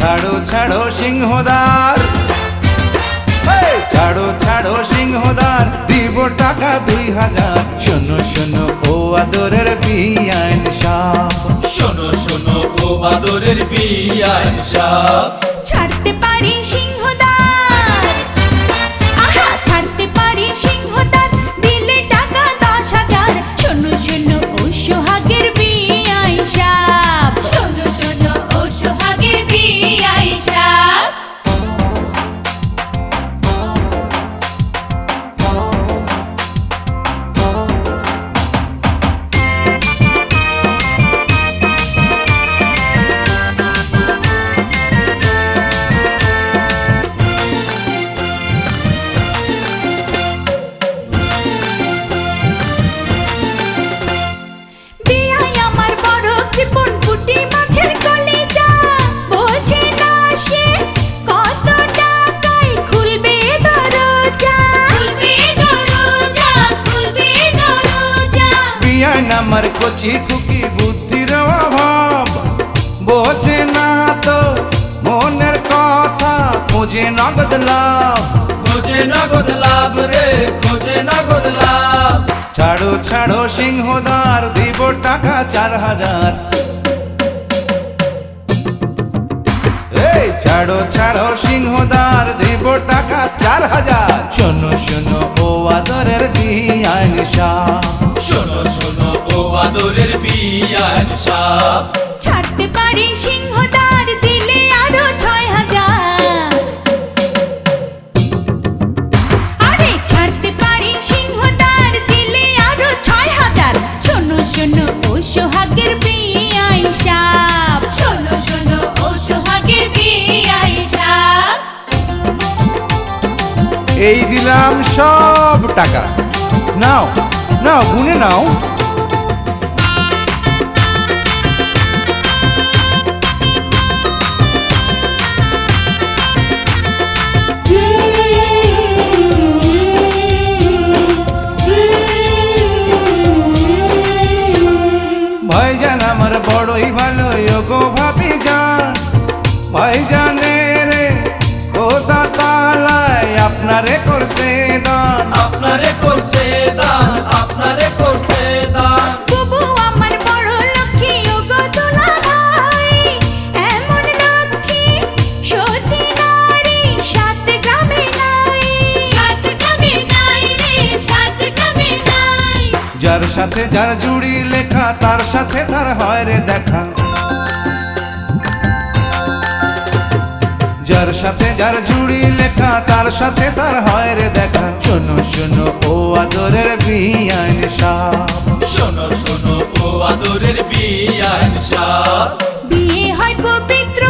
ছাড়ো ছাড়ো সিংহদার, ছাড়ো ছাড়ো সিংহদার, দিব টাকা 2000। শোনো শোনো ও আদরের বিআইন সাপ, শোনো শোনো ও আদরের বিআইন সাপ। ছাড়তে পারি সিংহদার, আহা ছাড়তে পারি সিংহদার, দিলে টাকা 10,000। শোনো শোনো ও সোহাগের বিআইন সাপ, শোনো শোনো ও সোহাগের বিআইন সাপ। আমার কচি খুকি বুদ্ধির অভাব, বোঝে না তো মনের কথা, খোঁজে নগদ লাভ, খোঁজে নগদ লাভ রে, খোঁজে নগদ লাভ। ছাড়ো ছাড়ো সিংহদার, দিব টাকা 4000। এই ছাড়ো ছাড়ো সিংহদার, দিব টাকা 4000। শোনো শোনো ও আদরের বিআইন সাপ, শোনো শোনো ও আদরের বিআইন সাপ। ছাড়তে পারি সিংহদার, দিলে আরো 6,000। আরে ছাড়তে পারি সিংহদার, দিলে আরো 6,000। শোনো শোনো ও সোহাগের বিআইন সাপ, শোনো শোনো ও সোহাগের বিআইন সাপ। এই দিলাম সব টাকা, নাও নাও গুনে নাও। ভাইজান আমার বড়ই ভালো গো ভাবি যান, ভাইজানে রে খোদা তাআলায় আপনারে করছে দান, আপনারে করছে দান, আপনারে করছে দান। তবু আমার বড় লক্ষ্মী ও গো দুলা ভাই, এমন লক্ষ্মী সতী নারী 7 গ্রামে নাই, 7 গ্রামে নাই রে, 7 গ্রামে নাই। যার সাথে যার জুড়ি লেখা, তার সাথে তার হয় রে দেখা, যার সাথে যার জুড়ি লেখা, তার সাথে তার হয় রে দেখা। শোনো শোনো ও আদরের বিআইন সাপ, শোনো শোনো ও আদরের বিআইন সাপ। বিয়ে হয় পবিত্র